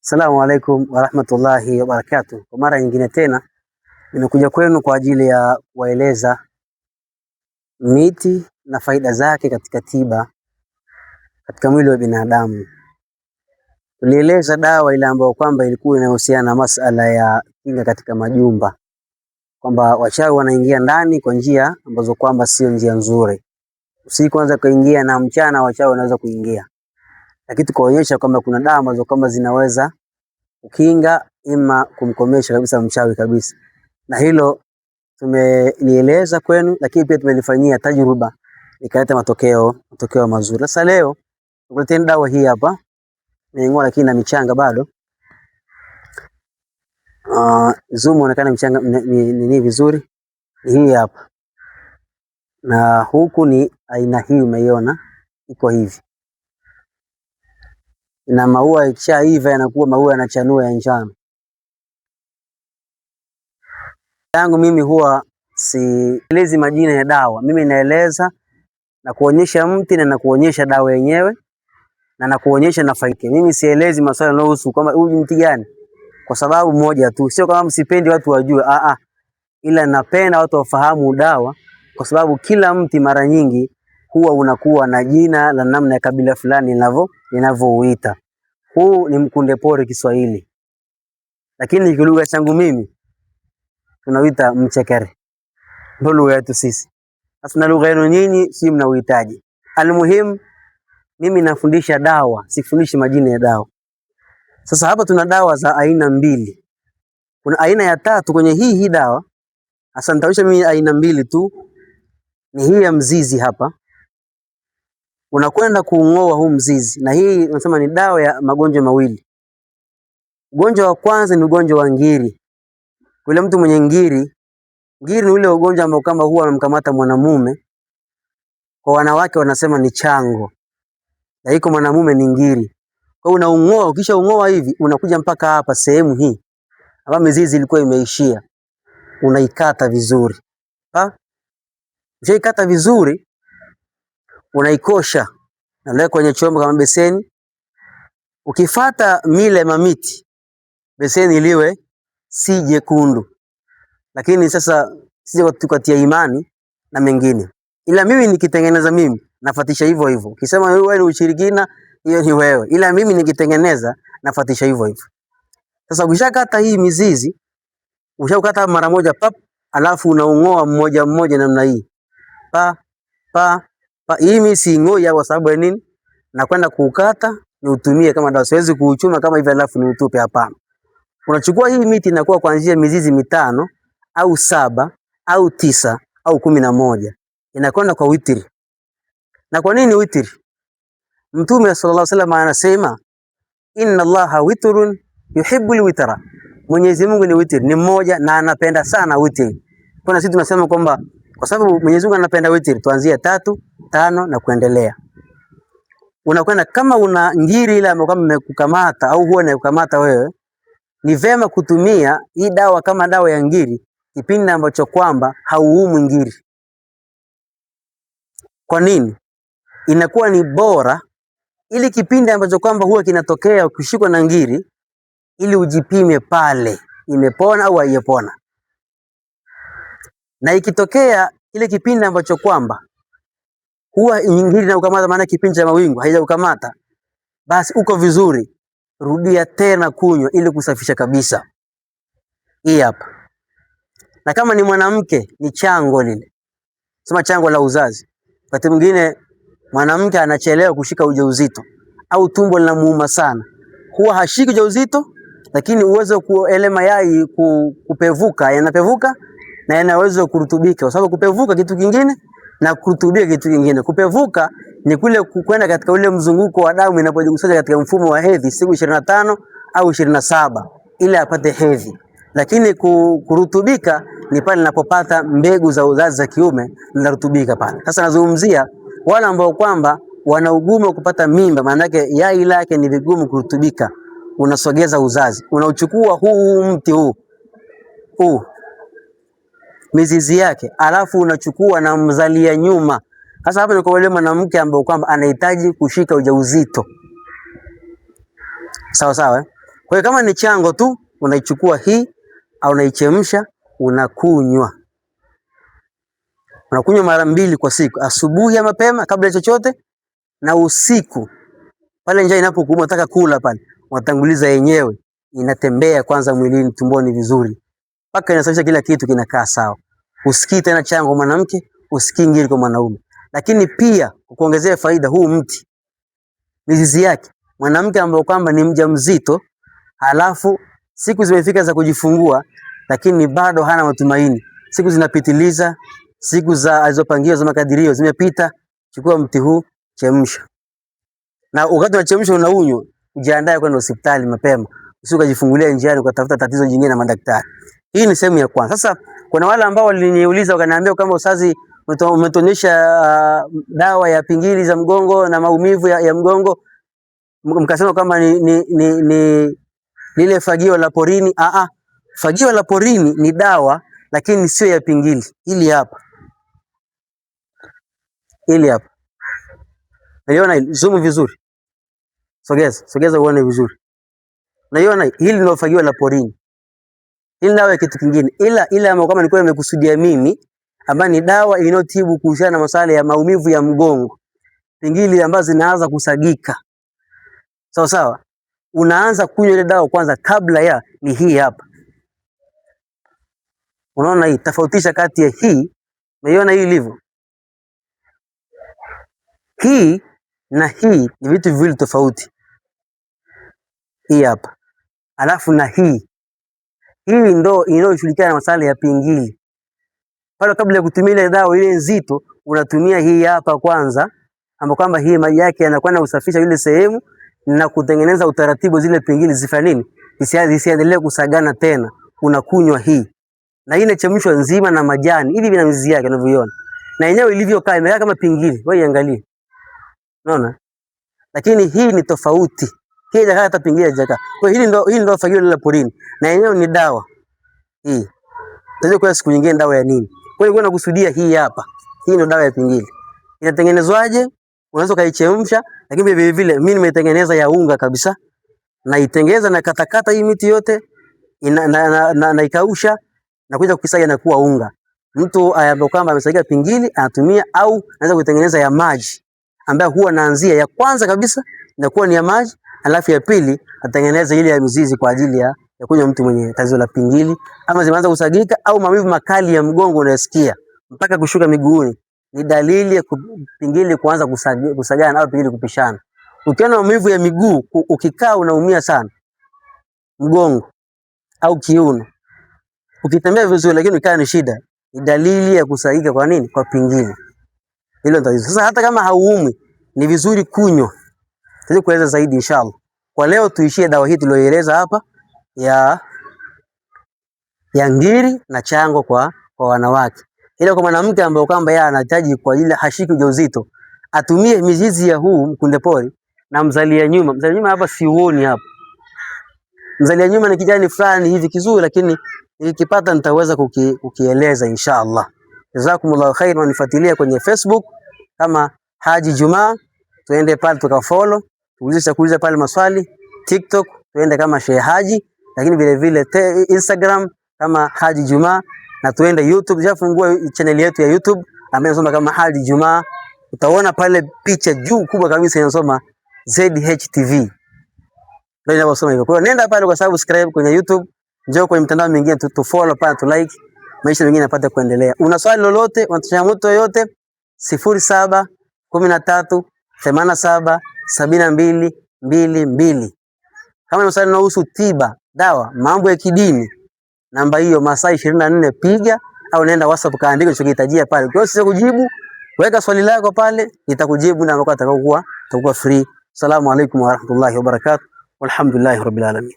Assalamu alaikum warahmatullahi wabarakatuh. Kwa mara nyingine tena nimekuja kwenu kwa ajili ya kuwaeleza miti na faida zake katika tiba katika mwili wa binadamu. Tulieleza dawa ile ambayo kwamba ilikuwa inahusiana na masala ya kinga katika majumba, kwamba wachawi wanaingia ndani kwa njia ambazo kwamba sio njia nzuri. Usiku kwanza kuingia na mchana wachawi wanaweza kuingia, lakini tukaonyesha kwamba kuna dawa ambazo kwamba zinaweza kukinga ima kumkomesha kabisa mchawi kabisa, na hilo tumelieleza kwenu, lakini pia tumelifanyia tajruba ikaleta matokeo mazuri. Sasa leo tukuleteni dawa hii hapa, nimeng'oa lakini na michanga bado. Zoom inaonekana michanga ni vizuri, ni hii hapa, na huku ni aina hii, umeiona iko hivi, na maua ikishaiva yanakuwa maua yanachanua ya njano. Yangu mimi huwa sielezi majina ya dawa, mimi naeleza na kuonyesha mti na kuonyesha dawa yenyewe na nakuonyesha na faida. Mimi sielezi masuala yanayohusu kwamba huyu mti gani, kwa sababu moja tu, sio kama msipendi watu wajue, ila napenda watu wafahamu dawa, kwa sababu kila mti mara nyingi huwa unakuwa na jina la namna ya kabila fulani linavyouita. Huu ni mkunde pori Kiswahili, lakini kwa lugha changu mimi tunauita mchekere, ndio lugha yetu sisi. Sasa na lugha yenu nyinyi si mnauhitaji. Almuhim, mimi nafundisha dawa, sifundishi majina ya dawa. Sasa hapa tuna dawa za aina mbili, kuna aina ya tatu kwenye hii dawa. Sasa nitaonyesha mimi aina mbili tu, ni hii ya mzizi hapa. Unakwenda kuung'oa huu mzizi, na hii nasema ni dawa ya magonjwa mawili. Ugonjwa wa kwanza ni ugonjwa wa ngiri. Yule mtu mwenye ngiri ni ule ugonjwa ambao kama huwa anamkamata mwanamume, kwa wanawake wanasema ni chango, na iko mwanamume ni ngiri. Kwa hiyo unaung'oa, ukisha ung'oa hivi unakuja mpaka hapa sehemu hii ambapo mizizi ilikuwa imeishia, unaikata vizuri. Ukishaikata vizuri unaikosha na leo kwenye chombo kama beseni. Ukifata mile mamiti, beseni liwe si jekundu, lakini sasa sije tukatia imani na mengine, ila mimi nikitengeneza mimi nafatisha hivyo hivyo. Ukisema wewe ni ushirikina, hiyo ni wewe, ila mimi nikitengeneza nafatisha hivyo hivyo. Sasa ukishakata hii mizizi, ushakata mara moja pap, alafu unaung'oa mmoja mmoja namna hii pa. Hii mimi siing'oi kwa sababu ya nini? Nakwenda kuukata ni utumie kama dawa, siwezi kuuchuma kama hivi alafu ni utupe, hapana. Unachukua hii miti inakuwa kuanzia mizizi 5 au 7 au 9 au 11, inakwenda kwa witri. Na kwa nini witri? Mtume sallallahu alaihi wasallam anasema inna Allaha witrun yuhibbul witra, Mwenyezi Mungu ni witri, ni mmoja na anapenda sana witri. Kwa sisi tunasema kwamba kwa sababu Mwenyezi Mungu anapenda witri, tuanzie 3, 5 na kuendelea. Unakwenda kama una ngiri ile ambayo kama imekukamata au huwa inakukamata wewe, ni vema kutumia hii dawa kama dawa ya ngiri kipindi ambacho kwamba hauumwi ngiri. Kwa nini? Inakuwa ni bora ili kipindi ambacho kwamba huwa kinatokea ukishikwa na ngiri, ili ujipime pale imepona au haijapona. Na ikitokea ile kipindi ambacho kwamba huwa ngiri na ukamata, maana kipindi cha mawingu haijakukamata, basi uko vizuri, rudia tena kunywa ili kusafisha kabisa. Hii hapa. Na kama ni mwanamke ni chango lile, sema chango la uzazi. Wakati mwingine mwanamke anachelewa kushika ujauzito au tumbo linamuuma sana, huwa hashiki ujauzito, lakini uwezo kuele mayai kupevuka, yanapevuka na yanaweza kurutubika, kwa sababu kupevuka kitu kingine na kurutubika kitu kingine. Kupevuka ni kule kwenda katika ule mzunguko wa damu inapojikusanya katika mfumo wa hedhi siku 25 au 27 ili apate hedhi, lakini kurutubika ni pale ninapopata mbegu za uzazi za kiume zinarutubika pale. Sasa nazungumzia wale ambao kwamba wana ugumu kupata mimba, maana yake yai lake ni vigumu kurutubika. Unasogeza uzazi, unauchukua huu mti huu mizizi yake, alafu unachukua na mzalia nyuma. Sasa hapa ni kwa yule mwanamke ambaye kwamba anahitaji kushika ujauzito, sawa sawa. Kwa hiyo kama ni chango tu unaichukua hii au unaichemsha unakunywa. Unakunywa mara 2 kwa siku, asubuhi ya mapema kabla ya chochote na usiku. Pale njaa inapokuuma unataka kula pale, unatanguliza yenyewe, inatembea kwanza mwilini tumboni vizuri. Paka inasafisha kila kitu kinakaa sawa. Usikii tena chango mwanamke, usikii ngiri kwa mwanaume. Lakini pia kuongezea faida, huu mti mizizi yake, mwanamke ambaye kwamba ni mjamzito, halafu siku zimefika za kujifungua lakini bado hana matumaini, siku zinapitiliza, siku za alizopangiwa za makadirio zimepita, chukua mti huu, chemsha. Na wakati unachemsha unaunywa, ujiandae kwenda hospitali mapema, usikajifungulia njiani ukatafuta tatizo jingine na madaktari. Hii ni sehemu ya kwanza. Sasa kuna wale ambao waliniuliza wakaniambia kama ustazi umetonyesha dawa ya pingili za mgongo na maumivu ya mgongo, mkasema kama ni lile fagio la porini. Fagio la porini ni dawa lakini sio ya pingili. Hili hapa. Hili hapa. Naiona hili, zoom vizuri. Sogeza uone vizuri. Naiona hili ndio fagio la porini. Hili dawa ya kitu kingine. Ila ama kama nilikuwa nimekusudia mimi, ambayo ni dawa inayotibu kuhusiana na masuala ya maumivu ya mgongo. Pingili ambazo zinaanza kusagika. Sawa sawa. Unaanza kunywa ile dawa kwanza kabla ya ni hii hapa. Unaona hii, tofautisha kati ya hii, unaiona hii ilivyo. Hii na hii ni vitu viwili tofauti. Hii hapa. Alafu na hii ndo inayoshughulikia na masuala ya pingili. Pale kabla ya kutumia ile dawa ile nzito, unatumia hii hapa kwanza, ambapo kwamba hii maji yake yanakwenda kusafisha ile sehemu na kutengeneza utaratibu zile pingili zifanye nini? Zisiendelee kusagana tena. Unakunywa hii. Na hii inachemshwa nzima na majani, hivi vina mizizi yake unavyoiona. Na yenyewe ilivyokaa imekaa kama pingili. Wewe iangalie. Unaona? Lakini hii ni tofauti. Hii haijakaa hata pingili haijakaa. Kwa hiyo hii ndio fagio la porini. Na yenyewe ni dawa. Hii. Tunajua kwa siku nyingine dawa ya nini. Kwa hiyo nakusudia hii hapa. Hii ndio dawa ya pingili. Inatengenezwaje? Unaweza kaichemsha, lakini vile vile mimi nimetengeneza ya unga kabisa. Na itengeza na katakata hii miti yote na ikausha na kuja kukisaga na kuwa unga. Mtu ambaye kwamba amesaga pingili anatumia, au anaweza kutengeneza ya maji ambayo huwa naanzia ya kwanza kabisa inakuwa ni ya maji, alafu ya pili atengeneza ile ya mizizi kwa ajili ya kunywa mtu mwenye tatizo la pingili, ama zimeanza kusagika au maumivu makali ya mgongo unasikia mpaka kushuka miguuni, ni dalili ya pingili kuanza kusagana au pingili kupishana. Ukiona maumivu ya miguu, ukikaa unaumia sana mgongo au kiuno, ukitembea vizuri lakini ukikaa ni shida, ni dalili ya kusagika kwa nini? Kwa pingili. Hilo ndio tatizo. Sasa hata kama hauumi, ni vizuri kunywa. Tuje kueleza zaidi inshallah. Kwa leo tuishie dawa hii tulioeleza hapa ya ngiri na chango kwa wanawake. Ila kwa mwanamke ambaye kwamba yeye anahitaji kwa ajili hashiki ujauzito, atumie mizizi ya huu mkunde pori na mzalia nyuma. Mzalia nyuma hapa siuoni hapa. Mzalia nyuma ni kijani fulani hivi kizuri, lakini nikipata nitaweza kukieleza inshallah. Jazakumullahu khair, na nifuatilie kwenye Facebook kama Haji Juma, tuende pale tukafollow, kuuliza pale maswali. TikTok tuende kama Sheikh Haji, lakini vile vile Instagram kama Haji Juma, na tuende YouTube. Jafungua channel yetu ya YouTube ambayo inasoma kama Haji Juma. Utaona pale picha juu kubwa kabisa inasoma ZHTV. Ndio inasoma hivyo. Kwa hiyo nenda pale kwa subscribe kwenye YouTube, njoo kwenye mitandao mingine tu follow pale, tu like, maisha mengine yapate kuendelea. Una swali lolote, una changamoto yoyote, 07 13 87 72 22. Kama ni swali linahusu tiba, dawa, mambo ya kidini, namba hiyo masaa 24 piga, au nenda WhatsApp kaandika unachohitajia pale. Kwa hiyo sisi kujibu, weka swali lako pale, nitakujibu na atakuwa free. Assalamu alaykum wa rahmatullahi wa barakatuh. Walhamdulillahi rabbil alamin.